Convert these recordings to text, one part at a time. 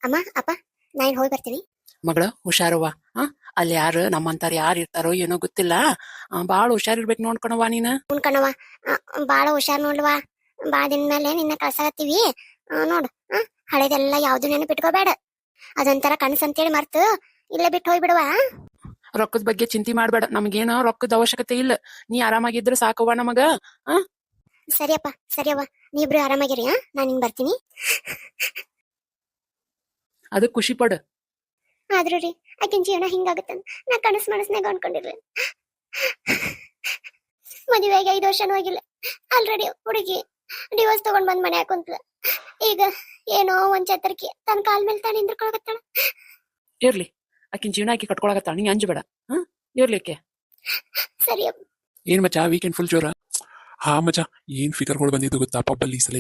ಅಮ್ಮ ಅಪ್ಪ ನಾನು ಹೋಗಿ ಬರ್ತೀನಿ. ಮಗಳ ಹುಷಾರವ್ವ. ಅಲ್ಲಿ ಯಾರು ನಮ್ಮಂತಾರ ಯಾರು ಇರ್ತಾರೋ ಏನೋ ಗೊತ್ತಿಲ್ಲ. ಬಾಳ ಹುಷಾರಿರ್ಬೇಕು ನೋಡ್ಕೊಣವ್ವ ನೀನು. ಉಣ್ಕಣವ ಬಾಳ ಹುಷಾರ್ ನೋಡ್ವಾ. ಬಾಳ ದಿನ ಮೇಲೆ ನಿನ್ನ ಕಳ್ಸಾಕತ್ತೀವಿ. ನೋಡು ಹಳೇದೆಲ್ಲ ಯಾವ್ದು ನೆನಪಿಟ್ಕೋಬೇಡ. ಅದೊಂಥರ ಕನಸು ಅಂತೇಳಿ ಮರ್ತು ಇಲ್ಲೇ ಬಿಟ್ಟು ಹೋಗ್ಬಿಡುವ. ರೊಕ್ಕದ ಬಗ್ಗೆ ಚಿಂತೆ ಮಾಡ್ಬೇಡ, ನಮಗೇನೋ ರೊಕ್ಕದ ಅವಶ್ಯಕತೆ ಇಲ್ಲ. ನೀ ಆರಾಮಾಗಿದ್ರೆ ಸಾಕವ್ವ ನಮಗ. ಸರಿಯಪ್ಪ ಸರಿಯವ್ವ, ನೀವಿಬ್ರು ಆರಾಮಾಗಿರಿ. ನಾನು ಹಿಂಗ್ ಬರ್ತೀನಿ. ಅದಕ್ಕೆ ಖುಷಿ ಪಡ. ಆದ್ರೂ ರೀ ಆಕಿನ ಜೀವನ ಹಿಂಗಾಗುತ್ತಂತ ನಾ ಮನಸ್ನಾಗ ಅನ್ಕೊಂಡಿರ್ಲಿ. ಮದುವೆಗೆ 5 ವರ್ಷನೂ ಆಗಿಲ್ಲ, ಆಲ್ರೆಡಿ ಹುಡುಗಿ ಡಿವೋರ್ಸ್ ತಗೊಂಡ್ ಬಂದ್ ಮನೆ ಹಾಕುಂತಲ. ಈಗ ಏನೋ ಒಂದ್ ಚತರ್ಕಿ ತನ್ನ ಕಾಲ್ ಮೇಲೆ ತಾನು ನಿಂದ್ರಕೊಳಕತ್ತಾಳ. ಇರ್ಲಿ, ಆಕಿನ ಜೀವನ ಆಕಿ ಕಟ್ಕೊಳಕತ್ತಾಳ, ನೀ ಅಂಜಬೇಡ. ಇರ್ಲಿಕ್ಕೆ ಸರಿಯಪ್ಪ. ಏನ್ ಮಚ್ಚ ವೀಕೆಂಡ್ ಫುಲ್ ಜೋರ? ಹಾ ಮಚ್ಚ, ಏನ್ ಫಿಗರ್ಗಳು ಬಂದಿದ್ದು ಗೊತ್ತಾ ಪಬ್ಬಲ್ಲಿ ಈ ಸಲ.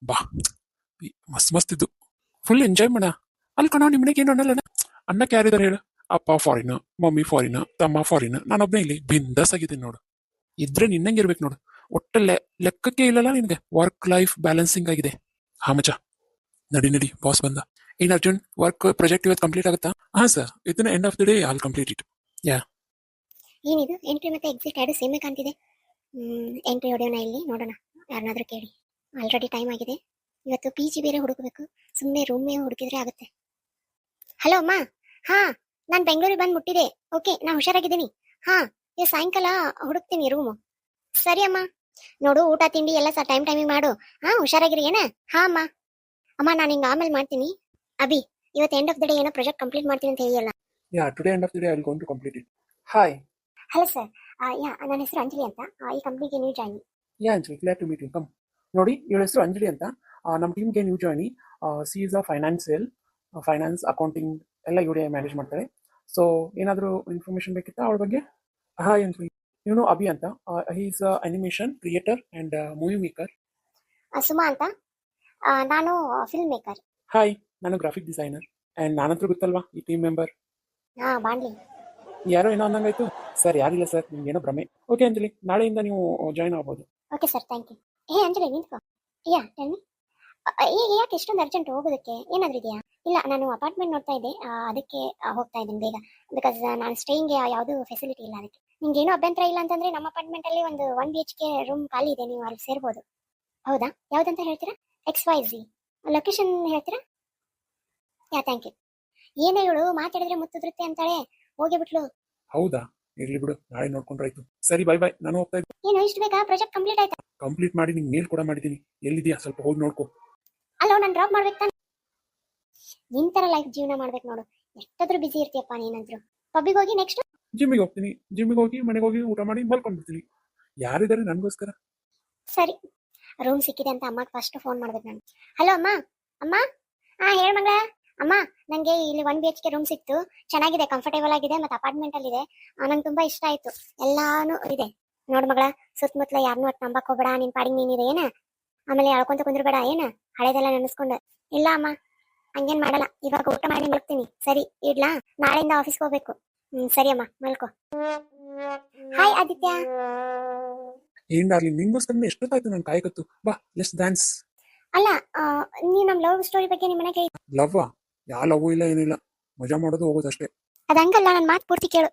ಬಾ ಮಸ್ತ್ ಇದ್ದು, ಫುಲ್ ಎಂಜಾಯ್ ಮಾಡ. ಅಲ್ಲಿ ಕಣೋ ನಿಮ್ಮ ಮನೆಗೆ ಏನು ಅನ್ನಲ್ಲ, ಅನ್ನಕ್ಕೆ ಯಾರಿದಾರೆ ಹೇಳು? ಅಪ್ಪ ಫಾರಿನ್, ಮಮ್ಮಿ ಫಾರಿನ್, ತಮ್ಮ ಫಾರಿನ್, ನಾನೊಬ್ಬನೇ ಇಲ್ಲಿ ಬಿಂದಾಸ್ ಆಗಿದ್ದೀನಿ ನೋಡು. ಇದ್ರೆ ನಿನ್ನಂಗಿರ್ಬೇಕು ನೋಡು. ಒಟ್ಟಲ್ಲೇ ಲೆಕ್ಕಕ್ಕೆ ಇಲ್ಲಲ್ಲ ನಿನ್ಗೆ. ವರ್ಕ್ ಲೈಫ್ ಬ್ಯಾಲೆನ್ಸಿಂಗ್ ಆಗಿದೆ. ಹಾ ಮಚ್ಚ, ನಡಿ ಬಾಸ್ ಬಂದ. ಏನ್ ಅರ್ಜುನ್, ವರ್ಕ್ ಪ್ರಾಜೆಕ್ಟ್ ಇವತ್ತು ಕಂಪ್ಲೀಟ್ ಆಗುತ್ತಾ? ಹಾ ಸರ್, ಇದನ್ನ end of the day all complete it. ಏನಿದು ಎಂಟ್ರಿ ಮತ್ತೆ ಎಕ್ಸಿಟ್ ಎರಡು ಸೇಮೇ ಕಾಣ್ತಿದೆ. ಎಂಟ್ರಿ ಹೊಡೆಯೋಣ, ಇಲ್ಲಿ ನೋಡೋಣ ಯಾರನ್ನಾದ್ರೂ ಕೇಳಿ. ಆಲ್ರೆಡಿ ಟೈಮ್ ಆಗಿದೆ. ಇವತ್ತು PG ಬೇರೆ ಹುಡುಕಬೇಕು, ಸುಮ್ಮನೆ ರೂಮೇ ಹುಡುಕಿದ್ರೆ ಆಗುತ್ತೆ. ಹಲೋ ಅಮ್ಮ. ಹಾ, ನಾನು ಬೆಂಗಳೂರಿಗೆ ಬಂದು ಮುಟ್ಟಿದೆ. ಓಕೆ, ನಾ ಹುಷಾರಾಗಿದ್ದೀನಿ. ಹಾ, ಈಗ ಸಾಯಂಕಾಲ ಹುಡುಕ್ತೀನಿ ರೂಮು. ಸರಿ ಅಮ್ಮ. ನೋಡು, ಊಟ ತಿಂಡಿ ಎಲ್ಲ ಟೈಮಿಂಗ್ ಮಾಡು. ಹುಷಾರಾಗಿರಿ ಏನ? ಹಾ ಅಮ್ಮ. ಅಮ್ಮ ನಾನು ಹಿಂಗೆ ಆಮೇಲೆ ಮಾಡ್ತೀನಿ. ಅಭಿ, ಇವತ್ತು ಎಂಡ್ ಆಫ್ ದ ಡೇ ಏನೋ ಪ್ರಾಜೆಕ್ಟ್ ಕಂಪ್ಲೀಟ್ ಮಾಡ್ತೀನಿ ಅಂತ ಹೇಳಿಯಲ್ಲ? Today end of the day I will going to complete it. Hi. Hello sir. ನನ್ನ ಹೆಸರು ಅಂಜಲಿ ಅಂತ. ಈ ಕಂಪ್ನಿಗೆ ನೀವು join. Anjali, glad to meet you. Come. ನೋಡಿ, ಇವಳ ಹೆಸರು ಅಂಜಲಿ ಅಂತ. ನಮ್ಮ ಟೀಮ್ಗೆ ನೀವು ಜಾಯಿನಿ. She is a finance accounting ಎಲ್ಲ ಇವಳೇ ಮ್ಯಾನೇಜ್ ಮಾಡ್ತಾರೆ. ಸೊ ಏನಾದರೂ ಇನ್ಫಾರ್ಮೇಶನ್ ಬೇಕಿತ್ತಾ ಅವಳ ಬಗ್ಗೆ? ಹಾಯ್ ಅಂಜಲಿ, ಇವನು ಅಭಿ ಅಂತ. He is animation creator and movie maker. Suma ಅಂತ, ನಾನು ಫಿಲ್ಮ್ ಮೇಕರ್. ಹಾಯ್, ನಾನು ಗ್ರಾಫಿಕ್ ಡಿಸೈನರ್. ಆ್ಯಂಡ್ ನಾನಂತೂ ಗೊತ್ತಲ್ವಾ ಈ ಟೀಮ್ ಮೆಂಬರ್. ಬಾಂಡ್ಲಿ. ಯಾರೋ ಏನೋ ಅಂದಂಗಾಯ್ತು ಸರ್. ಯಾರಿಲ್ಲ ಸರ್, ನಿಮ್ಗೇನೋ ಭ್ರಮೆ. ಓಕೆ ಅಂಜಲಿ, ನಾಳೆಯಿಂದ ನೀವು ಜಾಯ್ನ್ ಆಗ್ಬೋದು. Okay sir, thank you. Anjali ನಿಂತ್ಕೋ. Tell me. ಯಾಕೆ ಇಷ್ಟೊಂದು ಅರ್ಜೆಂಟ್ ಹೋಗೋದಕ್ಕೆ? ಏನಾದ್ರೂ ಇದೆಯಾ? ಇಲ್ಲ, ನಾನು ಅಪಾರ್ಟ್ಮೆಂಟ್ ನೋಡ್ತಾ ಇದ್ದೆ, ಅದಕ್ಕೆ ಹೋಗ್ತಾ ಇದ್ದೀನಿ ಬೇಗ. ಬಿಕಾಸ್ ನಾನು ಸ್ಟೇಯಿಂಗ್ಗೆ ಯಾವುದೂ ಫೆಸಿಲಿಟಿ ಇಲ್ಲ. ಅದಕ್ಕೆ ನಿಮ್ಗೇನೂ ಅಭ್ಯಂತರ ಇಲ್ಲ ಅಂತಂದ್ರೆ ನಮ್ಮ ಅಪಾರ್ಟ್ಮೆಂಟಲ್ಲಿ ಒಂದು 1 BHK ರೂಮ್ ಖಾಲಿ ಇದೆ, ನೀವು ಅಲ್ಲಿ ಸೇರ್ಬೋದು. ಹೌದಾ? ಯಾವುದಂತ ಹೇಳ್ತೀರಾ? XYZ ಲೊಕೇಶನ್ ಹೇಳ್ತೀರಾ? Thank you. ಏನೇ ಇವಳು ಮಾತಾಡಿದ್ರೆ ಮುತ್ತುದ್ರುತ್ತೆ ಅಂತಾಳೆ, ಹೋಗಿ ಬಿಟ್ಲು. ಹೌದಾ? ಇರ್ಲಿ ಬಿಡು, ನಾಳೆ ನೋಡ್ಕೊಂಡ್ರಾಯ್ತು. ಸರಿ, ಬೈ ಬೈ, ನಾನು ಹೋಗ್ತಾ ಇದ್ದೀನಿ. ಏನು ಇಷ್ಟು ಬೇಗ ಪ್ರಾಜೆಕ್ಟ್ ಕಂಪ್ಲೀಟ್ ಆಯ್ತಾ? ಕಂಪ್ಲೀಟ್ ಮಾಡಿ ನಿಂಗೆ ಮೇಲ್ ಕೂಡ ಮಾಡಿದ್ದೀನಿ. ಎಲ್ಲಿದೆಯಾ ಸ್ವಲ್ಪ ಹೋಗಿ ನೋಡ್ಕೊ. ಅಲ್ಲೋ, ನಾನು ಡ್ರಾಪ್ ಮಾಡ್ಬೇಕು ತಾನೆ. ನಿಂತರ ಲೈಫ್ ಜೀವನ ಮಾಡ್ಬೇಕು ನೋಡು. ಎಷ್ಟಾದ್ರೂ ಬಿಸಿ ಇರ್ತೀಯಪ್ಪ ನೀನಂದ್ರು. ಪಬ್ಬಿಗೆ ಹೋಗಿ ನೆಕ್ಸ್ಟ್ ಜಿಮ್ಮಿಗೆ ಹೋಗ್ತೀನಿ. ಜಿಮ್ಮಿಗೆ ಹೋಗಿ ಮನೆಗೆ ಹೋಗಿ ಊಟ ಮಾಡಿ ಮಲ್ಕೊಂಡ್ಬಿಡ್ತೀನಿ. ಯಾರಿದ್ದಾರೆ ನನಗೋಸ್ಕರ? ಸರಿ, ರೂಮ್ ಸಿಕ್ಕಿದೆ ಅಂತ ಅಮ್ಮಗೆ ಫಸ್ಟ್ ಫೋನ್ ಮಾಡ್ಬೇಕು ನಾನು. ಹಲೋ ಅಮ್ಮ. ಅಮ್ಮ. ಹೇಳ ಮಗ. ಅಮ್ಮ, ನಂಗೆ ಇಲ್ಲಿ 1 BHK ರೂಮ್ ಸಿಕ್ತು. ಚೆನ್ನಾಗಿದೆ, ಕಂಫರ್ಟೇಬಲ್ ಆಗಿದೆ, ಮತ್ತೆ ಅಪಾರ್ಟ್ಮೆಂಟ್ ಅಲ್ಲಿ ಇದೆ. ನಂಗೆ ತುಂಬಾ ಇಷ್ಟ ಆಯ್ತು. ಎಲ್ಲಾನು ಇದೆ. ನೋಡ್ ಮಗಳ, ಸುತ್ತಮುತ್ತಲ ಯಾರನ್ನೂ ಒಟ್ಟು ನಂಬಕ್ ಹೋಗ್ಬೇಡ. ನಿನ್ ಪಾಡಿಗೆ ನೀನಿದೆ ಏನ. ಆಮೇಲೆ ಹೇಳ್ಕೊಂತ ಕುಂದ್ರಬೇಡ ಏನ, ಹಳೇದೆಲ್ಲ ನೆನೆಸ್ಕೊಂಡು. ಇಲ್ಲ ಅಮ್ಮ, ಹಂಗೇನ್ ಮಾಡಲ್ಲ. ಇವಾಗ ಊಟ ಮಾಡಿ ಮಲ್ಕ್ತೀನಿ. ಸರಿ, ಇಡ್ಲಾ? ನಾಳೆಯಿಂದ ಆಫೀಸ್ಗೆ ಹೋಗ್ಬೇಕು. ಸರಿ ಅಮ್ಮ, ಮಲ್ಕೋ. ಹಾಯ್ ಆದಿತ್ಯ. ಏನ್ ಡಾರ್ಲಿಂಗ್, ನಿಂಗೋಸ್ಕರ ಎಷ್ಟೊತ್ತಾಯ್ತು ನಾನು ಕಾಯಕತ್ತು. ಬಾ, ಲೆಟ್ಸ್ ಡ್ಯಾನ್ಸ್. ಅಲ್ಲ, ನೀವು ನಮ್ಮ ಲವ್ ಸ್ಟೋರಿ ಬಗ್ಗೆ ನಿಮ್ಮ ಮನೆಗೆ ಲವ್? ಯಾವ ಲವ್ ಇಲ್ಲ, ಏನಿಲ್ಲ. ಮಜಾ ಮಾಡೋದು ಹೋಗೋದು ಅಷ್ಟೇ. ಅದಂಗಲ್ಲ, ನನ್ನ ಮಾತು ಪೂರ್ತಿ ಕೇಳು.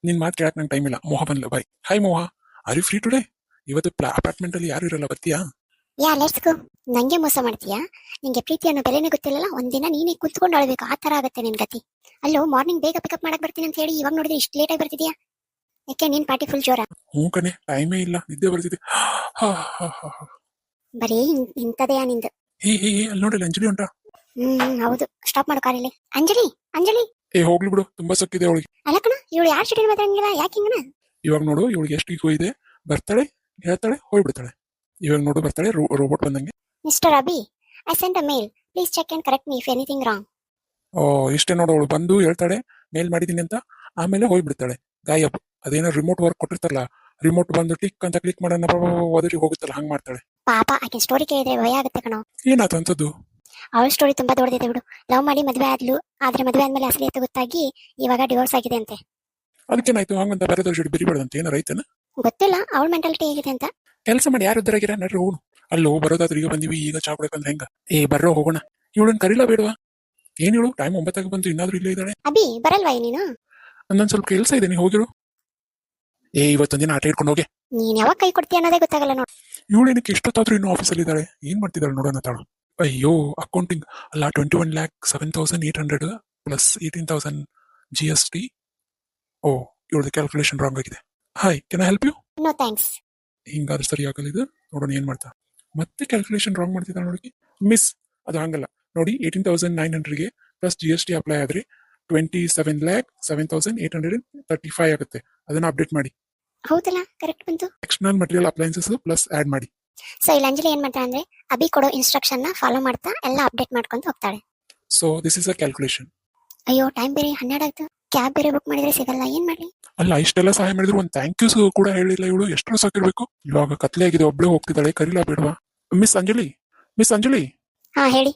ನಿನ್ ಮಾತು ಕೇಳಕ್ ನಂಗೆ ಟೈಮ್ ಇಲ್ಲ. ಮೋಹ ಬಂದ್ಲು. ಬಾಯ್. ಹಾಯ್ ಮೋಹ, ಆರ್ ಯು ಫ್ರೀ ಟುಡೇ? ಇವತ್ತು ಅಪಾರ್ಟ್ಮೆಂಟ್ ಅಲ್ಲಿ ಯಾರು ಇರಲ್ಲ, ಬರ್ತೀಯಾ? Let's go. ನಂಗೆ ಮೋಸ ಮಾಡ್ತೀಯಾ? ನಿಂಗೆ ಪ್ರೀತಿ ಅನ್ನೋ ಬೆಲೆನೇ ಗೊತ್ತಿಲ್ಲಲ್ಲ. ಒಂದಿನ ನೀನೇ ಕುತ್ಕೊಂಡು ಅಳ್ಬೇಕು, ಆ ತರ ಆಗತ್ತೆ ನಿನ್ ಗತಿ. ಅಲ್ಲೋ, ಮಾರ್ನಿಂಗ್ ಬೇಗ ಪಿಕಪ್ ಮಾಡಕ್ ಬರ್ತೀನಿ ಅಂತ ಹೇಳಿ ಇವಾಗ ನೋಡಿದ್ರೆ ಇಷ್ಟು ಲೇಟ್ ಆಗಿ ಬರ್ತಿದ್ಯಾ? ಯಾಕೆ ನೀನ್ ಪಾರ್ಟಿ ಫುಲ್ ಜೋರ? ಹ್ಞೂ ಕಣೆ, ಟೈಮೇ ಇಲ್ಲ, ನಿದ್ದೆ ಬರ್ತಿದೆ. ಬರೀ ಇಂಥದೆಯಾ ನಿಂದು? ಹೇ ಅಲ್ಲಿ ನೋಡಲ್ಲ, ಅಂಜಲಿ ಉಂಟಾ? ಹೌದು. ಸ್ಟಾಪ್ ಮಾಡು ಕಾರಲ್ಲಿ. ಅಂಜಲಿ. ಹೋಗ್ಲಿ ಬಿಡು, ತುಂಬಾ ಸಕ್ಕಿದೆ ಅವಳಿಗೆ. ಅಲ್ಲ ಕಣ, ಇವಳು ಯಾರು ಶೂಟಿಂಗ್ ಮಾತಾಡಂಗಿಲ್ಲ, ಯಾಕೆ ಹಿಂಗನ? ಇವಾಗ ನೋಡು, ಇವಳಿಗೆ ಎಷ್ಟು ಈಗೋ ಇದೆ. ಬರ್ತಾಳೆ, ಹೇಳ್ತಾಳೆ, ಹೋಗ್ಬಿಡ್ತಾಳೆ. ಇವಾಗ ನೋಡು, ಬರ್ತಾಳೆ ರೋಬೋಟ್ ಬಂದಂಗೆ. Mister Abhi, I sent a mail. Please check and correct me if anything wrong. ಇಷ್ಟೇ ನೋಡು, ಅವಳು ಬಂದು ಹೇಳ್ತಾಳೆ ಮೇಲ್ ಮಾಡಿದೀನಿ ಅಂತ, ಆಮೇಲೆ ಹೋಗ್ಬಿಡ್ತಾಳೆ ಗಾಯಬ್. ಅದೇನೋ ರಿಮೋಟ್ ವರ್ಕ್ ಕೊಟ್ಟಿರ್ತಾರಲ್ಲ, ರಿಮೋಟ್ ಬಂದು ಟಿಕ್ ಅಂತ ಕ್ಲಿಕ್ ಮಾಡೋಣ ಒದರಿ ಹೋಗುತ್ತಲ್ಲ, ಹಂಗ್ ಮಾಡ್ತಾಳೆ. ಪಾಪ, ಆಕೆ ಸ್ಟೋರಿ ಕೇಳಿದ್ರೆ ಭಯ ಆಗುತ್ತೆ ಕಣೋ. ಏನಾಯ್ತು ಅಂತದ್ದು? ಅವಳ ಸ್ಟೋರಿ ತುಂಬಾ ದೊಡ್ಡದಿದೆ ಬಿಡು. ಲವ್ ಮಾಡಿ ಮದುವೆ ಆದ್ಲು, ಆದ್ರೆ ಮದುವೆ ಆದ್ಮೇಲೆ ಅಸಲಿಯತ್ತು ಗೊತ್ತಾಗಿ ಇವಾಗ ಡಿವೋರ್ಸ್ ಆಗಿದೆ ಅಂತೆ. ಅದಕ್ಕೇನಾಯ್ತು? ಹಂಗಂತ ಬೇರೆದವ್ರ ಜೋಡಿ ಬಿರಿಬೇಡಂತ ಏನಾರ ಐತೇನ? ಗೊತ್ತಿಲ್ಲ ಅವಳ ಮೆಂಟಾಲಿಟಿ ಹೇಗಿದೆ ಅಂತ. ಕೆಲಸ ಮಾಡಿ ಯಾರು ಉದ್ದರಾಗಿರ ನಡ್ರಿ ಹೋಗೋಣ. ಅಲ್ಲೋ ಬರೋದಾದ್ರೆ ಈಗ ಬಂದಿವಿ, ಈಗ ಚಾ ಕುಡಕಂದ್ರೆ ಹೆಂಗ? ಬರ್ರೋ ಹೋಗೋಣ. ಇವಳನ್ನ ಕರೀಲಾ ಬೇಡವಾ? ಏನ್ ಹೇಳು, ಟೈಮ್ 9 ಬಂತು, ಇನ್ನಾದ್ರೂ ಇಲ್ಲೇ ಇದ್ದಾಳೆ. ಅಭಿ ಬರಲ್ವಾ ನೀನು? ನನ್ನೊಂದ್ ಸ್ವಲ್ಪ ಕೆಲಸ ಇದೆ, ನೀ ಹೋಗಿರು. ಇವತ್ತೊಂದಿನ ಆಟ ಇಟ್ಕೊಂಡು ಹೋಗಿ. ನೀನ್ ಯಾವಾಗ ಕೈ ಕೊಡ್ತೀಯ ಅನ್ನೋದೇ ಗೊತ್ತಾಗಲ್ಲ ನೋಡಿ. ಇವಳೇನಕ್ಕೆ ಎಷ್ಟೊತ್ತಾದ್ರೂ ಇನ್ನೂ ಆಫೀಸಲ್ಲಿ ಇದ್ದಾಳೆ, ಏನ್ ಮಾಡ್ತಿದ್ದಾಳೆ ನೋಡೋಣ ತಾಳು. ಅಯ್ಯೋ, ಅಕೌಂಟಿಂಗ್ ಅಲ್ಲ, 21,07,800 ಪ್ಲಸ್ 18,000 GST. ಓ, ಇವಳದು ಕ್ಯಾಲ್ಕುಲೇಷನ್ ರಾಂಗ್ ಆಗಿದೆ. Hi, can I help you? No thanks. ಹಿಂಗಾದ್ರೆ ಸರಿ ಆಗಲ್ಲ ಇದು. ನೋಡೋಣ ಏನ್ ಮಾಡ್ತಾ. ಮತ್ತೆ ಕ್ಯಾಲ್ಕುಲೇಷನ್ ರಾಂಗ್ ಮಾಡ್ತಿದ್ದಾಳೆ ನೋಡಿ. ಮಿಸ್, ಅದು ಹಂಗಲ್ಲ ನೋಡಿ. 18,900ಗೆ ಪ್ಲಸ್ GST ಅಪ್ಲೈ ಆದ್ರೆ 27,07,835 ಆಗುತ್ತೆ. ಅದನ್ನ ಅಪ್ಡೇಟ್ ಮಾಡಿ. ಹೌದಲ್ಲ, ಕರೆಕ್ಟ್ ಬಂತು. External material appliances plus add ಮಾಡಿ. ಸೊ ಇಲ್ಲಿ ಅಂಜಲಿ ಏನ್ ಮಾಡ್ತಾಳೆ ಅಂದ್ರೆ ಅಭಿ ಕೊಡೋ ಇನ್ಸ್ಟ್ರಕ್ಷನ್ ನ ಫಾಲೋ ಮಾಡ್ತಾ ಎಲ್ಲ ಅಪ್ಡೇಟ್ ಮಾಡ್ಕೊಂತ ಹೋಗ್ತಾಳೆ. So this is a calculation. ಅಯ್ಯೋ, ಟೈಮ್ ಬೇರೆ 12 ಆಯ್ತು. ಕ್ಯಾಬ್ ಬೇರೆ ಬುಕ್ ಮಾಡಿದ್ರೆ ಸಿಗಲ್ಲ, ಏನ್ ಮಾಡ್ಲಿ? ಅಲ್ಲ, ಇಷ್ಟೆಲ್ಲ ಸಹಾಯ ಮಾಡಿದ್ರು ಒಂದು ಥ್ಯಾಂಕ್ ಯು ಕೂಡ ಹೇಳಿಲ್ಲ ಇವಳು. ಎಷ್ಟು ಸಾಕಿರ್ಬೇಕು. ಇವಾಗ ಕತ್ಲೆ ಆಗಿದೆ, ಒಬ್ಳೆ ಹೋಗ್ತಿದ್ದಾಳೆ, ಕರೀಲಾ ಬೇಡವಾ? Miss Anjali, miss Anjali. ಹಾ ಹೇಳಿ.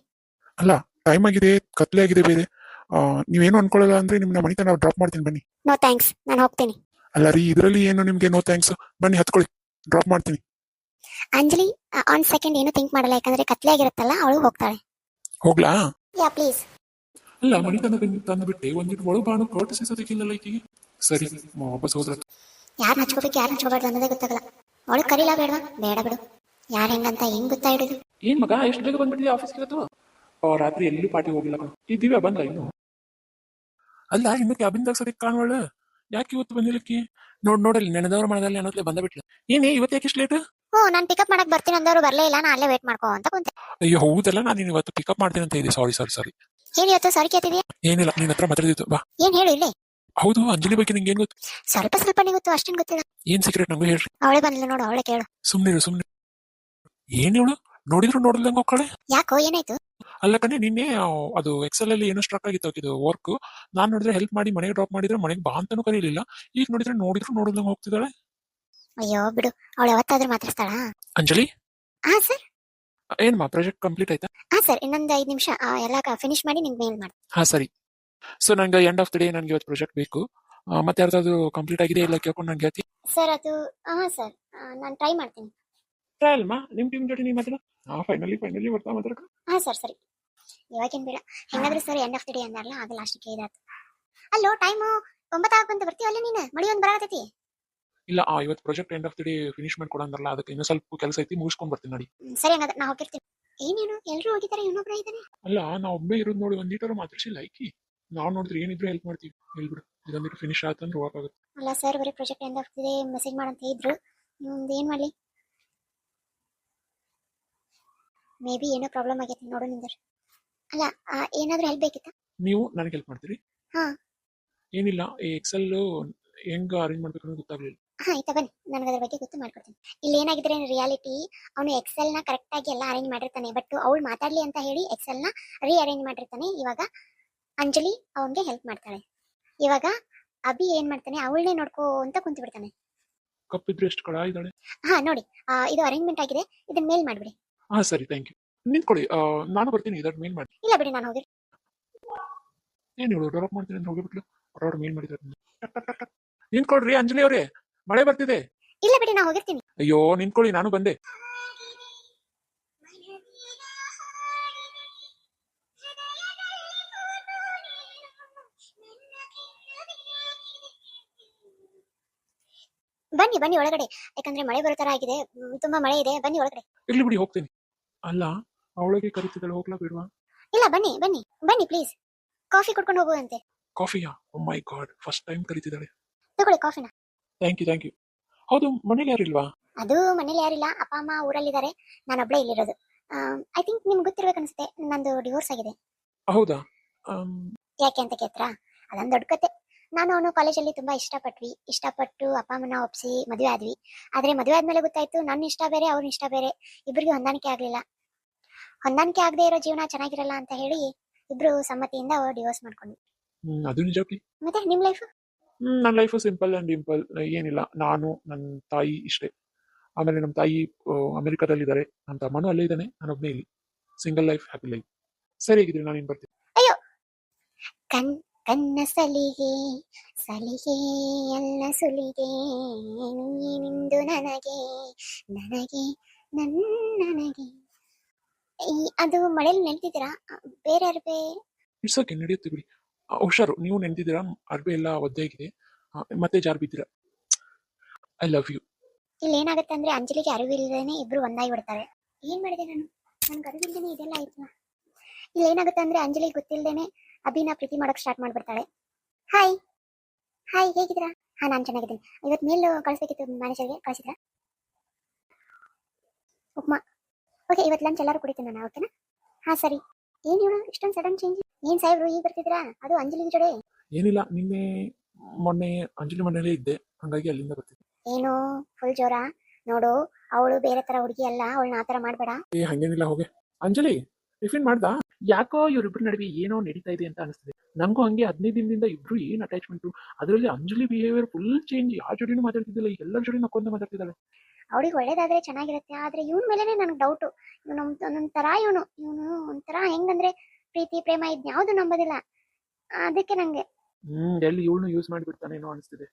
ಅಲ್ಲ, ಟೈಮ್ ಆಗಿದೆ, ಕತ್ಲೆ ಆಗಿದೆ ಬೇರೆ. ನೀವೇನು ಅನ್ಕೊಳ್ಳಲ್ಲ ಅಂದ್ರೆ ನಿಮ್ನ ಮನೆ ತನಕ ಡ್ರಾಪ್ ಮಾಡ್ತೀನಿ, ಬನ್ನಿ. ನೋ ಥ್ಯಾಂಕ್ಸ್, ನಾನು ಹೋಗ್ತೀನಿ. ಅಲ್ಲ ರೀ, ಇದರಲ್ಲಿ ಏನು ನಿಮ್ಗೆ ನೋ ಥ್ಯಾಂಕ್ಸ್? ಬನ್ನಿ ಹತ್ಕೊಳ್ಳಿ, ಡ್ರಾಪ್ ಮಾಡ್ತೀನಿ. ಅಂಜಲಿ ಆನ್ ಸೆಕೆಂಡ್ ಏನು ಥಿಂಕ್ ಮಾಡಲ್ಲ, ಯಾಕಂದ್ರೆ ಕತ್ಲೆ ಆಗಿರುತ್ತಲ್ಲ, ಅವಳು ಹೋಗ್ತಾಳೆ. ಹೋಗ್ಲಾ? ಯಾ ಪ್ಲೀಸ್. ಅಲ್ಲ, ಮನೆ ತನಕ ತಂದು ಬಿಟ್ಟೆ, ಒಂದಿಟ್ಟು ಒಳಗೆ ಬಾನು ಕರ್ಟಿಸಿಸೋದಕ್ಕಿಲ್ಲಲ್ಲ ಈಕಿಗೆ. ಸರಿ, ವಾಪಸ್ ಹೋದ್ರ. ಯಾರು ಹಚ್ಕೋಬೇಕು ಯಾರು ಹಚ್ಕೋಬಾರ್ದು ಅನ್ನೋದೇ ಗೊತ್ತಾಗಲ್ಲ. ಅವಳು ಕರೀಲಾ ಬೇಡವಾ? ಬೇಡ ಬಿಡು. ಯಾರು ಹೆಂಗಂತ ಹೆಂಗ್ ಗೊತ್ತಾ ಹಿಡಿದು. ಏನ್ ಮಗ, ಎಷ್ಟು ಬೇಗ ಬಂದ್ಬಿಟ್ಟಿದೆ ಆಫೀಸ್ಗೆ ಇವತ್ತು? ರಾತ್ರಿ ಎಲ್ಲೂ ಪಾರ್ಟಿ ಹೋಗಿಲ್ಲ ಕಣ. ಈ ದಿವ್ಯ ಬಂದ ಇನ್ನು? ಅಲ್ಲ, ಇನ್ನು ಕ್ಯಾಬಿನ್ ಸರಿ ಕಾಣುವಳ. ಯಾಕೆ ಇವತ್ತು ಬಂದಿಲ್ಲಕ್ಕಿ? ನೋಡಲ್ಲಿ ನೆನೆದವ್ರ ಮನದಲ್ಲಿ ಅನ್ನೋದ್ಲೆ ಬಂದ ಬಿಟ್ಲು. ಏನೇ ಇವತ್ತು ಯಾಕೆ ಇಷ್ಟು ಲೇಟ್? ನಾನು ಪಿಕಪ್ ಮಾಡಕ್ ಬರ್ತೀನಿ ಅಂದವರು ಬರ್ಲೇ ಇಲ್ಲ, ನಾನು ಅಲ್ಲೇ ವೇಟ್ ಮಾಡ್ಕೋ ಅಂತ ಕುಂತೆ. ಅಯ್ಯೋ ಹೌದಲ್ಲ, ನಾನು ಇವತ್ತು ಪಿಕಪ್ ಮಾಡ್ತೀನಿ ಅಂತ ಇದೆ. ಸಾರಿ. ಏನ್ ಇವತ್ತು ಸಾರಿ ಕೇಳ್ತಿದ್ಯಾ? ಏನಿಲ್ಲ, ನಿನ್ನ ಹತ್ರ ಮಾತಾಡಿದ್ದು ಬಾ. ಏನ್ ಹೇಳು ಇಲ್ಲಿ. ಹೌದು, ಅಂಜಲಿ ಬಗ್ಗೆ ನಿಂಗೆ ಏನ್ ಗೊತ್ತು? ಸ್ವಲ್ಪ ಗೊತ್ತು, ಅಷ್ಟೇನ್ ಗೊತ್ತಿಲ್ಲ. ಏನ್ ಸೀಕ್ರೆಟ್ ನಂಗೂ ಹೇಳ್ರಿ. ಅವಳೆ ಬಂದ್ಲು ನೋಡು, ಅವಳೆ ಕೇಳು. ಸುಮ್ನೆ ಏನ್ ಹೇಳು? ನೋಡಿದ್ರು ನೋಡಿದಂಗ ಹೋಗ್ಕಳೆ. ಯಾಕೋ ಏನಾಯ್ತು? ಅಲ್ಲ ಕಣೆ, ನಿನ್ನೆ ಅದು ಎಕ್ಸೆಲ್ ಅಲ್ಲಿ ಏನೋ ಸ್ಟ್ರಕ್ ಆಗಿತ್ತು ಇದು ವರ್ಕ್. ನಾನ್ ನೋಡಿದ್ರೆ ಹೆಲ್ಪ್ ಮಾಡಿ ಮನೆಗೆ ಡ್ರಾಪ್ ಮಾಡಿದ್ರೆ ಮನೆಗೆ ಬಾ ಅಂತಾನು ಕರೀಲಿಲ್ಲ. ಈಗ ನೋಡಿದ್ರು ನೋಡಿದಂಗ ಹೋಗ್ತಿದ್ದಾಳೆ. ಅಯ್ಯೋ ಬಿಡು, ಅವಳು ಯಾವತ್ತಾದ್ರೂ ಮಾತಾಡ್ತಾಳ. ಅಂಜಲಿ, ಹಾ ಸರ್. ಏನ್ಮಾ ಪ್ರಾಜೆಕ್ಟ್ ಕಂಪ್ಲೀಟ್ ಆಯ್ತಾ? ಹಾ ಸರ್, ಇನ್ನೊಂದು 5 ನಿಮಿಷ ಎಲ್ಲ ಫಿನಿಶ್ ಮಾಡಿ ನಿಮ್ಗೆ ಮೇಲ್ ಮಾಡಿ. ಹಾ ಸರಿ. ಸೊ ನಂಗೆ ಎಂಡ್ ಆಫ್ ದ ಡೇ ನನಗೆ ಇವತ್ತು ಪ್ರಾಜೆಕ್ಟ್ ಬೇಕು. ಮತ್ತೆ ಯಾರ್ದಾದ್ರು ಕಂಪ್ಲೀಟ್ ಆಗಿದೆ ಇಲ್ಲ ಕೇಳ್ಕೊಂಡು ನಂಗೆ ಹೇಳ್ತಿ. ಸರ್ ಅದು ಹಾ ಸರ್, ನಾನು ಟ್ರೈ ಮಾಡ್ತೀನಿ. ಟ್ರೈ ಅಲ್ಮಾ, ನಿಮ್ ಟೀಮ್ ಜೊತೆ ನೀವು ಮಾತಾಡ. ಫೈನಲಿ ಬರ್ತಾ ಮಾತಾಡಕ. ಹಾ ಸರ್ ಸರಿ, ಇವಾಗೇನ್ ಬೇಡ. ಹೆಂಗಾದ್ರೂ sir end of the day ಅಂದಾರಲ್ಲ, ಆಗ ಲಾಸ್ಟಿಗೆ ಇದಾಯ್ತು. ಅಲ್ಲೋ, ಟೈಮು 9 ಆಗಂತ ಬರ್ತೀವಲ್ಲ ನೀನು? ಮಳಿ ಒಂದು ಬರಾಕತೈತಿ. ಇಲ್ಲ, ಇವತ್ತು project end of the day finish ಮಾಡ್ಕೊಡಂದ್ರಲ್ಲ, ಅದಕ್ಕೆ ಇನ್ನೂ ಸ್ವಲ್ಪ ಕೆಲಸ ಐತಿ, ಮುಗಿಸ್ಕೊಂಡ್ ಬರ್ತೀನಿ ನೋಡಿ. ಸರಿ, ಹಂಗಾದ್ರೆ ನಾ ಹೋಗಿರ್ತೀನಿ. ಏನೇನು ಎಲ್ಲರೂ ಹೋಗಿದ್ದಾರೆ, ಇನ್ನೊಬ್ರು ಇದ್ದಾನೆ. ಅಲ್ಲ, ನಾವು ಒಬ್ಬೇ ಇರೋದು ನೋಡಿ, ಒಂದ್ ಲೀಟರ್ ಮಾತಾಡ್ಸಿಲ್ಲ ಐಕಿ. ನಾವು ನೋಡಿದ್ರೆ ಏನಿದ್ರು ಹೆಲ್ಪ್ ಮಾಡ್ತೀವಿ. ಹೇಳ್ಬಿಡು, ಇದೊಂದಿಟ್ಟು ಫಿನಿಶ್ ಆತಂದ್ರೆ ಹೋಗಕ್ಕಾಗುತ್ತೆ. ಅಲ್ಲ ಸರ್, ಬರೀ project end of the day message ಮಾಡಂತ ಇದ್ರು. ನಿಮ್ದು ಏನ್ ಮಾಡ್ಲಿ? ಮೇ ಬಿ ಏನೋ ಪ್ರಾಬ್ಲಮ್ ಆಗೈತಿ, ನೋಡು ನಿಂದ್ರ. ಅಲ್ಲ, ಏನಾದ್ರೂ ಹೆಲ್ಪ್ ಬೇಕಿತ್ತ? ನೀವು ನನಗೆ ಹೆಲ್ಪ್ ಮಾಡ್ತೀರಿ? ಹಾ. ಏನಿಲ್ಲ, ಈ ಎಕ್ಸೆಲ್ ಹೆಂಗ್ ಅರೇಂಜ್ ಮಾಡ್ಬೇಕು ಅನ್ನೋದು ಗೊತ್ತಾಗ್ಲಿಲ್ಲ. ಹಾ ಆಯ್ತಾ, ಬನ್ನಿ, ನನಗೆ ಅದ್ರ ಬಗ್ಗೆ ಗೊತ್ತು, ಮಾಡ್ಕೊಡ್ತೀನಿ. ಇಲ್ಲಿ ಏನಾಗಿದ್ರೆ ರಿಯಾಲಿಟಿ, ಅವನು ಎಕ್ಸೆಲ್ ನ ಕರೆಕ್ಟ್ ಆಗಿ ಎಲ್ಲ ಅರೇಂಜ್ ಮಾಡಿರ್ತಾನೆ, ಬಟ್ ಅವಳು ಮಾತಾಡ್ಲಿ ಅಂತ ಹೇಳಿ ಎಕ್ಸೆಲ್ ನ ಅರೇಂಜ್ ಮಾಡಿರ್ತಾನೆ. ಇವಾಗ ಅಂಜಲಿ ಅವನ್ಗೆ ಹೆಲ್ಪ್ ಮಾಡ್ತಾಳೆ. ಇವಾಗ ಅಭಿ ಏನ್ ಮಾಡ್ತಾನೆ, ಅವಳನ್ನೇ ನೋಡ್ಕೋ ಅಂತ ಕುಂತು ಬಿಡ್ತಾನೆ. ಕಪ್ಪಿದ್ರೆ ಎಷ್ಟು ಕಡ ಇದ್ದಾಳೆ? ಹಾ ನೋಡಿ, ಇದು ಅರೇಂಜ್ಮೆಂಟ್ ಆಗಿದೆ, ಇದನ್ನ ಮೇಲ್ ಮಾಡ್ಬಿಡಿ. ಹಾ ಸರಿ, ಥ್ಯಾಂಕ್ ಯು. ನಿಂತ್ಕೊಳ್ಳಿ, ನಾನು ಬರ್ತೀನಿ, ಇದನ್ನ ಮೇಲ್ ಮಾಡಿ. ಇಲ್ಲ ಬಿಡಿ, ನಾನು ಹೋಗಿ. ಏನ್ ಹೇಳು, ಡೆವಲಪ್ ಮಾಡ್ತೀನಿ ಅಂತ ಹೋಗಿಬಿಟ್ಲು. ಅವ್ರವ್ರು ಮೇಲ್ ಮಾಡಿದ್ದಾರೆ. ನಿಂತ್ಕೊಳ್ರಿ ಅಂಜಲಿ ಅವರೇ, ಮಳೆ ಬರ್ತಿದೆ. ಇಲ್ಲ ಬಿಡಿ, ನಾ ಹೋಗಿರ್ತೀನಿ. ಅಯ್ಯೋ ನಿಂತ್ಕೊಳ್ಳಿ, ನಾನು ಬಂದೆ. ಬನ್ನಿ ಒಳಗಡೆ, ಯಾಕಂದ್ರೆ ಮಳೆ ಬರೋ ತರ ಆಗಿದೆ, ತುಂಬಾ ಮಳೆ ಇದೆ. ಬನ್ನಿ ಒಳಗಡೆ. ಇರ್ಲಿ ಬಿಡಿ, ಹೋಗ್ತೀನಿ. ಅಲ್ಲ, ಅವಳಿಗೆ ಕರಿತಿದ್ದಾಳೆ, ಹೋಗ್ಲಾ ಬೇಡವಾ? ಇಲ್ಲ, ಬನ್ನಿ ಪ್ಲೀಸ್. ಕಾಫಿ ಕುಡ್ಕೊಂಡು ಹೋಗುವಂತೆ. ಕಾಫಿಯಾ? Oh my God, first time ಕರಿತಿದ್ದಾಳೆ. ತಗೊಳ್ಳಿ ಕಾಫಿನ. Thank you. ಹೌದು, ಮನೇಲಿ ಯಾರಿಲ್ವಾ? ಅದು ಮನೇಲಿ ಯಾರಿಲ್ಲ, ಅಪ್ಪ ಅಮ್ಮ ಊರಲ್ಲಿದ್ದಾರೆ, ನಾನೊಬ್ಳೆ ಇಲ್ಲಿರೋದು. ಐ ಥಿಂಕ್ ನಿಮ್ಗೆ ಗೊತ್ತಿರ್ಬೇಕು ಅನ್ಸುತ್ತೆ, ನಂದು ಡಿವೋರ್ಸ್ ಆಗಿದೆ. ಹೌದಾ? ಯಾಕೆ ಅಂತ ಕೇಳ್ತಾ, ಅದೊಂದು ದೊಡ್ಡ ಕತೆ. ನಾನು ಅವನು ಕಾಲೇಜಲ್ಲಿ ತುಂಬಾ ಇಷ್ಟಪಟ್ಟು ಅಪ್ಪ ಅಮ್ಮನ ಒಪ್ಸಿ ಮದುವೆ ಆದ್ವಿ. ಆದ್ರೆ ಮದುವೆ ಆದ್ಮೇಲೆ ಗೊತ್ತಾಯ್ತು, ನನ್ನ ಇಷ್ಟ ಬೇರೆ, ಅವ್ರ ಇಷ್ಟ ಬೇರೆ, ಇಬ್ಬರಿಗೆ ಹೊಂದಾಣಿಕೆ ಆಗ್ಲಿಲ್ಲ. ಹೊಂದಾಣಿಕೆ ಆಗದೆ ಇರೋ ಜೀವನ ಚೆನ್ನಾಗಿರಲ್ಲ ಅಂತ ಹೇಳಿ ಇಬ್ರು ಸಮ್ಮತಿಯಿಂದ ಡಿವೋರ್ಸ್ ಮಾಡ್ಕೊಂಡ್ವಿ. ಅದು ನಿಜ. ಮತ್ತೆ ನಿಮ್ ಲೈಫ್? ನನ್ನ ಲೈಫ್ ಸಿಂಪಲ್ ಅಂಡ್ ಇಂಪಲ್, ಏನಿಲ್ಲ. ನಾನು, ನನ್ನ ತಾಯಿ ಇಷ್ಟೇ. ಆಮೇಲೆ ನಮ್ಮ ತಾಯಿ ಅಮೆರಿಕಾದಲ್ಲಿದ್ದಾರೆ, ನಮ್ಮ ತಮ್ಮನೂ ಅಲ್ಲೇ ಇದ್ದಾನೆ, ನಾನೊಬ್ಬನೇ ಇಲ್ಲಿ. Single life, happy life. ಸರಿ ಆಗಿದ್ರೆ ನಾನು ಏನ್ ಬರ್ತೀನಿ. ಅಯ್ಯೋ, ಕನ್ನ ಸಲಿಗೆ ಎಲ್ಲ ಸುಲಿಗೆ, ನಿಂದು ನನಗೆ ನನಗೆ. ಅದು ಮಳೇಲಿ ನೆನ್ತಿದ್ದೀರಾ ಬೇರೆ ಅರ್ಬೆ? ಇಟ್ಸ್ ಓಕೆ, ನಡೆಯುತ್ತೆ ಬಿಡಿ. ಹುಷಾರು, ನೀವು ನೆನೆದಿದ್ದೀರಾ, ಅರ್ಬೆ ಎಲ್ಲ ಒದ್ದೆಯಾಗಿದೆ. ಮತ್ತೆ ಜಾರ್ ಬಿದ್ದೀರಾ. I love you. ಇಲ್ಲಿ ಏನಾಗುತ್ತೆ ಅಂದ್ರೆ ಅಂಜಲಿಗೆ ಅರಿವಿಲ್ಲದೇನೆ ಇಬ್ರು ಒಂದಾಗಿ ಬಿಡ್ತಾರೆ. ಏನ್ ಮಾಡಿದೆ ನಾನು? ನನ್ಗೆ ಅರಿವಿಲ್ದೇನೆ ಇದೆಲ್ಲ ಆಯ್ತು. ಇಲ್ಲಿ ಏನಾಗುತ್ತೆ ಅಂದ್ರೆ ಅಂಜಲಿಗೆ ಗೊತ್ತಿಲ್ಲದೇನೆ ಅಭಿನ ಪ್ರೀತಿ ಮಾಡಕ್ ಸ್ಟಾರ್ಟ್ ಮಾಡ್ಬಿಡ್ತಾಳೆ. ಹಾಯ್ ಹಾಯ್, ಹೇಗಿದ್ದೀರಾ? ಹಾ, ನಾನು ಚೆನ್ನಾಗಿದ್ದೀನಿ. ಇವತ್ತು ಮೇಲ್ ಕಳಿಸ್ಬೇಕಿತ್ತು ಮ್ಯಾನೇಜರ್ಗೆ, ಕಳಿಸಿದ್ರಾ? ಉಪ್ಮಾ. ಓಕೆ, ಇವತ್ತು ಲಂಚ್ ಎಲ್ಲರೂ ಕುಡಿತೀನಿ ನಾನು, ಓಕೆನಾ? ಹಾ ಸರಿ. ಏನ್ ಇವಳು ಇಷ್ಟೊಂದು ಸಡನ್ ಚೇಂಜ್? ಏನ್ ಸಾಹೇಬ್ರು ಈಗ ಬರ್ತಿದ್ರಾ? ಅದು ಅಂಜಲಿ ಜೋಡೆ? ಏನಿಲ್ಲ, ನಿನ್ನೆ ಮೊನ್ನೆ ಅಂಜಲಿ ಮನೇಲೇ ಇದ್ದೆ, ಹಂಗಾಗಿ ಅಲ್ಲಿಂದ ಬರ್ತಿದ್ದೆ. ಏನು ಫುಲ್ ಜೋರ? ನೋಡು, ಅವಳು ಬೇರೆ ತರ ಹುಡುಗಿ ಅಲ್ಲ, ಅವಳನ್ನ ಆತರ ಮಾಡ್ಬೇಡ. ಹಂಗೇನಿಲ್ಲ, ಹೋಗೆ. ಅಂಜಲಿ ಟಿಫಿನ್ ಮಾಡ್ದಾ? ಯಾಕೋ ಇವ್ರಿಬ್ರು ನಡುವೆ ಏನೋ ನಡೀತಾ ಇದೆ ಅಂತ ಅನಿಸ್ತಿದೆ ನಂಗೂ. ಹಂಗೆ 15 ದಿನದಿಂದ ಇಬ್ರು ಏನ್ ಅಟ್ಯಾಚ್ಮೆಂಟ್. ಅದರಲ್ಲಿ ಅಂಜಲಿ ಬಿಹೇವಿಯರ್ ಫುಲ್ ಚೇಂಜ್. ಯಾವ ಜೋಡಿನೂ ಮಾತಾಡ್ತಿದ್ದಿಲ್ಲ, ಈಗ ಎಲ್ಲರ ಜೋಡಿ ನಕ್ಕೊಂತ ಮಾತಾಡ್ತಿದ್ದಾಳೆ. ಅವಳಿಗೆ ಒಳ್ಳೇದಾದ್ರೆ ಚೆನ್ನಾಗಿರುತ್ತೆ, ಆದ್ರೆ ಇವನ್ ಮೇಲೆನೆ ನನಗೆ ಡೌಟು. ಇವನು ಒಂಥರ ಇವನು ಒಂಥರ ಹೆಂಗಂದ್ರೆ ಪ್ರೀತಿ ಪ್ರೇಮ ಇದ್ಯಾವುದು ನಂಬೋದಿಲ್ಲ. ಅದಕ್ಕೆ ನಂಗೆ ಎಲ್ಲಿ ಇವಳನ್ನು ಯೂಸ್ ಮಾಡಿಬಿಡ್ತಾನೇನೋ ಅನಿಸ್ತಿದೆ.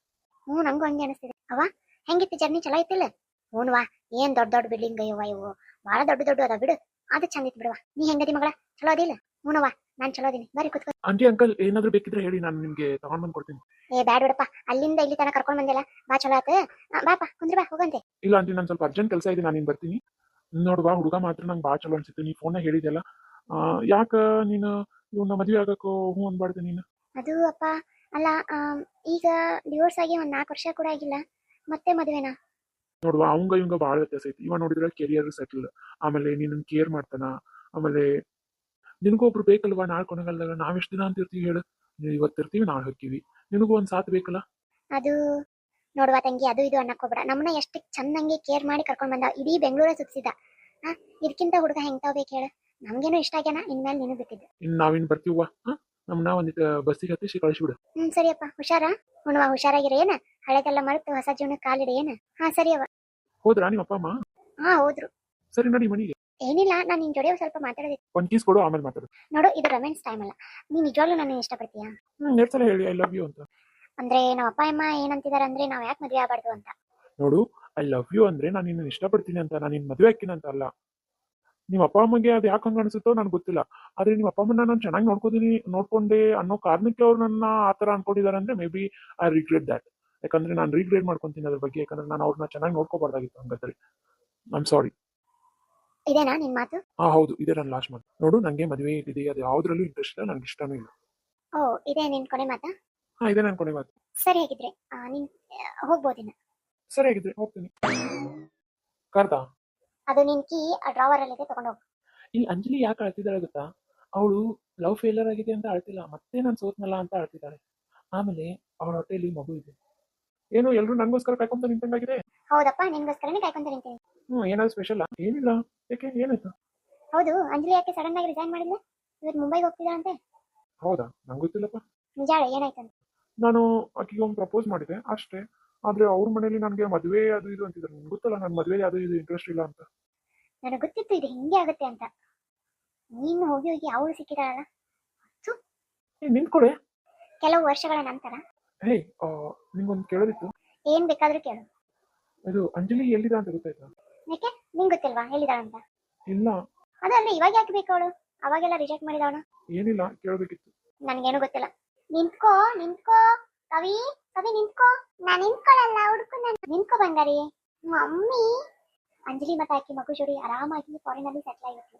ನಂಗೂ ಹಂಗೆ ಅನಿಸ್ತಿದೆ. ಅವ ಹೆಂಗಿತ್ತು ಜರ್ನಿ? ಚಲೋ ಇತ್ತಿಲ್ಲ? ಹ್ಞೂನ್ವಾ, ಏನ್ ದೊಡ್ಡ ದೊಡ್ಡ ಬಿಲ್ಡಿಂಗ್ ಇವ ಇವು, ಭಾಳ ದೊಡ್ಡ ಅದ ಬಿಡು. ಅದು ಚಂದ ಇತ್ತು ಬಿಡುವ. ನೀ ಹೆಂಗದಿ ಮಗಳ? ಚಲೋ ಅದಿಲ್ಲ? ಹ್ಞೂನವ್ವ, ನಾನ್ ಚಲೋ ಅದೀನಿ. ಬರ್ರಿ ಕುತ್ಕೊ. ಆಂಟಿ ಅಂಕಲ್ ಏನಾದ್ರು ಬೇಕಿದ್ರೆ ಹೇಳಿ, ನಾನು ನಿಮ್ಗೆ ತಗೊಂಡ್ ಬಂದ್ ಕೊಡ್ತೀನಿ. ಬ್ಯಾಡ್ ಬಿಡಪ್ಪ, ಅಲ್ಲಿಂದ ಇಲ್ಲಿ ತನಕ ಕರ್ಕೊಂಡ್ ಬಂದಿಲ್ಲ. ಬಾ, ಚಲೋ ಆತ. ಬಾಪ ಕುಂದ್ರಿ, ಬಾ ಹೋಗಂತೆ. ಇಲ್ಲ ಆಂಟಿ, ನಾನು ಸ್ವಲ್ಪ ಅರ್ಜೆಂಟ್ ಕೆಲಸ ಇದೆ, ನಾನು ಬರ್ತೀನಿ. ನೋಡುವ, ಹುಡುಗ ಮಾತ್ರ ನಂಗೆ ಭಾಳ ಚಲೋ ಅನ್ಸುತ್ತೆ. ನೀ ಫೋನ್ ಹೇಳಿದೆಲ್ಲ, ಯಾಕ ನೀನು ಇವನ್ನ ಮದುವೆ ಆಗಕ್ಕೋ ಹ್ಞೂ ಅನ್ಬಾರ್ದು ನೀನು? ಅದು ಅಪ್ಪ, ಅಲ್ಲ ಈಗ ಡಿವೋರ್ಸ್ ಆಗಿ ಒಂದ್ 4 ವರ್ಷ ಕೂಡ ಆಗಿಲ್ಲ, ಮತ್ತೆ ಮದುವೆನಾ? ನೋಡುವ, ಅವಂಗ ಇವಂಗ ಭಾಳ ವ್ಯತ್ಯಾಸ ಐತಿ. ಇವ ನೋಡಿದ್ರೆ ಕೆರಿಯರ್ ಸೆಟಲ್, ಆಮೇಲೆ ನೀನು ಕೇರ್ ಮಾಡ್ತಾನ, ಆಮೇಲೆ ನಿನಗೂ ಒಬ್ರು ಬೇಕಲ್ವಾ? ನಾಳೆ ಕೊನೆಗಲ್ದಾಗ ನಾವೆಷ್ಟು ದಿನ ಅಂತ ಇರ್ತೀವಿ ಹೇಳು? ನೀವು ಇವತ್ತಿರ್ತೀವಿ, ನಾಳೆ ಹೋಗ್ತೀವಿ, ನಿನಗೂ ಒಂದ್ ಸಾಥ್ ಬೇಕಲ್ಲ? ಅದು ನೋಡುವ ತಂಗಿ, ಅದು ಇದು ಅನ್ನಕ್ ಹೋಗ್ಬೇಡ. ನಮ್ಮನ್ನ ಎಷ್ಟು ಚಂದಂಗೆ ಕೇರ್ ಮಾಡಿ ಕರ್ಕೊಂಡ್ ಬಂದ, ಇಡೀ ಬೆಂಗಳೂರ ಸುತ್ತಿಸಿದ. ಇದಕ್ಕಿಂತ ಹುಡುಗ ಹೆಂಗ್ ತಗೋಬೇಕು ಹೇಳು? ನಮ್ಗೇನು ಇಷ್ಟ ಆಗ್ಯಾನ, ಇನ್ಮೇಲೆ ನೀನು ಬಿಟ್ಟಿದ್ದು. ನಾವಿನ್ ಬರ್ತೀವ, ನಮ್ಮನ್ನ ಒಂದಿಟ್ಟು ಬಸ್ಸಿಗೆ ಹತ್ತಿಸಿ ಕಳಿಸ್ಬಿಡು. ಸರಿಯಪ್ಪ, ಹುಷಾರ. ಹುಣವ, ಹುಷಾರಾಗಿರ ಏನ? ಹಳೆದೆಲ್ಲ ಮರೆತು ಹೊಸ ಜೀವನಕ್ಕೆ ಕಾಲಿಡ ಏನ? ಹಾ ಸರಿಯವ್ವ. ಹೋದ್ರಾ ನಿಮ್ಮ ಅಪ್ಪ ಅಮ್ಮ? ಹಾ ಹೋದ್ರು. ಸರಿ, ನಡಿ ಮನೆಗೆ. ಏನಿಲ್ಲ, ನಾನು ನಿನ್ ಜೋಡಿ ಸ್ವಲ್ಪ ಮಾತಾಡೋದಿತ್ತು. ಒಂದ್ ಕೀಸ್ ಕೊಡು, ಆಮೇಲೆ ಮಾತಾಡು. ನೋಡು, ಇದು ರೊಮ್ಯಾನ್ಸ್ ಟೈಮ್ ಅಲ್ಲ. ನೀನ್ ನಿಜವಾಗ್ಲೂ ನನ್ನ ಇಷ್ಟಪಡ್ತೀಯಾ? ಎರಡ್ ಸಲ ಹೇಳಿ ಐ ಲವ್ ಯು ಅಂತ. ಅಂದ್ರೆ ನಮ್ಮ ಅಪ್ಪ ಅಮ್ಮ ಏನಂತಿದಾರೆ ಅಂದ್ರೆ ನಾವ್ ಯಾಕೆ ಮದ್ವೆ ಆಗ್ಬಾರ್ದು ಅಂತ. ನೋಡು, ಐ ಲವ್ ಯು ಅಂದ್ರೆ ನಾನು ನಿನ್ನ ಇಷ್ಟಪಡ್ತೀನಿ ಅಂತ, ನಾನು ನಿನ್ ಮದುವೆ ಹಾಕಿನ ಅಂತ ಅಲ್ಲ. ನಿಮ್ಮ ಅಪ್ಪ ಅಮ್ಮಗೆ ಅದು ಯಾಕೆ ಹಂಗ ಅನ್ಸುತ್ತೋ ನನ್ಗೆ ಗೊತ್ತಿಲ್ಲ. ಆದ್ರೆ ನಿಮ್ಮ ಅಪ್ಪ ಅಮ್ಮನ ನಾನು ಚೆನ್ನಾಗಿ ನೋಡ್ಕೊಂಡೆ ಅನ್ನೋ ಕಾರಣಕ್ಕೆ ಅವ್ರು ನನ್ನ ಆತರ ಅನ್ಕೊಂಡಿದ್ದಾರೆ ಅಂದ್ರೆ may be I regret that. ಯಾಕಂದ್ರೆ ನಾನು ರಿಗ್ರೆಟ್ ಮಾಡ್ಕೊಂತೀನಿ ಅದ್ರ ಬಗ್ಗೆ, ಯಾಕಂದ್ರೆ ನಾನು ಅವ್ರನ್ನ ಚೆನ್ನಾಗಿ ನೋಡ್ಕೋಬಾರ್ದಾಗಿತ್ತು ಹಂಗಾದ್ರೆ. I am sorry. ಇದೇನಾ ನಿನ್ ಮಾತು? ಹೌದು, ಇದೇ ನನ್ನ ಲಾಸ್ಟ್ ಮಾತು. ನೋಡು, ನಂಗೆ ಮದುವೆ ಇದೆ, ಅದು ಯಾವ್ದ್ರಲ್ಲೂ ಇಂಟ್ರೆಸ್ಟ್ ಇಲ್ಲ, ನಂಗೆ ಇಷ್ಟನೂ ಇಲ್ಲ. ಓ, ಇದೇ ನಿನ್ ಕೊನೆ ಮಾತಾ? ಇದೇ ನನ್ನ ಕೊನೆ ಮಾತು. ಸರಿ, ಹಾಗಿದ್ರೆ ನೀನ್ ಹೋಗ್ಬೋದಿನ? ಸರಿ, ಆಗಿದ್ರೆ ಹೋಗ್ತೀನಿ. ಕರ್ದಾ? ಅದು ನಿನ್ ಕೀ ಆ ಡ್ರಾವರ್ ಅಲ್ಲಿ ಇದೆ, ತಗೊಂಡೋಗು. ಇಲ್ಲಿ ಅಂಜಲಿ ಯಾಕೆ ಅಳ್ತಿದ್ದಾಳೆ ಗೊತ್ತಾ? ಅವಳು ಲವ್ ಫೇಲರ್ ಆಗಿದೆ ಅಂತ ಅಳ್ತಿಲ್ಲ, ಮತ್ತೆ ನಾನು ಸೋತ್ನಲ್ಲ ಅಂತ ಅಳ್ತಿದ್ದಾಳೆ. ಆಮೇಲೆ ಅವಳ ಹೊಟ್ಟೆಯಲ್ಲಿ ಮಗು ಇದೆ. ಏನು ಎಲ್ರು ನಂಗೋಸ್ಕರ ಕಾಯ್ಕೊಂತ ನಿಂತಂಗಾಗಿದೆ? ಹೌದಪ್ಪ, ನಿನ್ಗೋಸ್ಕರನೇ ಕಾಯ್ಕೊಂತ ನಿಂತೀನಿ. ಏನಾದ್ರು ಸ್ಪೆಷಲ್? ಏನಿಲ್ಲ. ಯಾಕೆ, ಏನಾಯ್ತು? ಹೌದು, ಅಂಜಲಿ ಯಾಕೆ ಸಡನ್ ಆಗಿ ರಿಸೈನ್ ಮಾಡಿದ್ಲೆ? ಇವತ್ತು ಮುಂಬೈಗೆ ಹೋಗ್ತಿದ್ದಾಳಂತೆ. ಹೌದಾ? ನಂಗೆ ಗೊತ್ತಿಲ್ಲಪ್ಪ. ನಿಜ ಹೇಳು, ಏನಾಯ್ತಂತ? ನಾನು ಆಕೆಗೆ ಒಂದು ಪ್ರಪೋಸ್ ಮಾಡಿದೆ ಅಷ್ಟೇ. ಆದ್ರೆ ಅವ್ರ ಮನೇಲಿ ನನಗೆ ಮದುವೆ ಅದು ಇದು ಅಂತಿದ್ರು. ನಿಮ್ಗೆ ಗೊತ್ತಲ್ಲ, ನನ್ನ ಮದುವೆ ಅದು ಇದು ಇಂಟ್ರೆಸ್ಟ್ ಇಲ್ಲ ಅಂತ. ನನಗೆ ಗೊತ್ತಿತ್ತು ಇದು ಹಿಂಗೆ ಆಗುತ್ತೆ ಅಂತ. ನೀನು ಹೋಗಿ ಹೋಗಿ ಅವಳು ಸಿಕ್ಕಿದಾಳಲ್ಲ. ನಿಂತ್ಕೊಡೆ. ಕೆಲವು ವರ್ಷಗಳ ನಂತರ ಹೇ, ನಿಂಗೊಂದು ಕೇಳೋದಿತ್ತು. ಏನ್ ಬೇಕಾದ್ರೂ ಕೇಳು. ಇದು ಅಂಜಲಿ ಎಲ್ಲಿದೆ ಅಂತ ಗೊತ್ತಾಯ್ತಾ? ಯಾಕೆ, ನಿಂಗೆ ಗೊತ್ತಿಲ್ವಾ ಎಲ್ಲಿದಾಳ ಅಂತ? ಇಲ್ಲ. ಅದಂದ್ರೆ ಇವಾಗ ಯಾಕೆ ಬೇಕು ಅವಳು? ಅವಾಗೆಲ್ಲ ರಿಜೆಕ್ಟ್ ಮಾಡಿದವಳು. ಏನಿಲ್ಲ, ಕೇಳಬೇಕಿತ್ತು. ನನ್ಗೇನು ಗೊತ್ತಿಲ್ಲ. ನಿಂತ್ಕೋ ನಿಂತ್ಕೋ ಕವಿ, ಕವಿ ನಿಂತ್ಕೋ. ನಾನು ನಿಂತ್ಕೊಳ್ಳಲ್ಲ, ಹುಡುಕು. ನಿಂತ್ಕೋ ಬಂಗಾರಿ. ಮಮ್ಮಿ, ಅಂಜಲಿ ಮತ್ತೆ ಆಕಿ ಮಗು ಜೋಡಿ ಆರಾಮಾಗಿ ಫಾರಿನ್ ಅಲ್ಲಿ ಸೆಟ್ಲ್ ಆಗಿತ್ತು.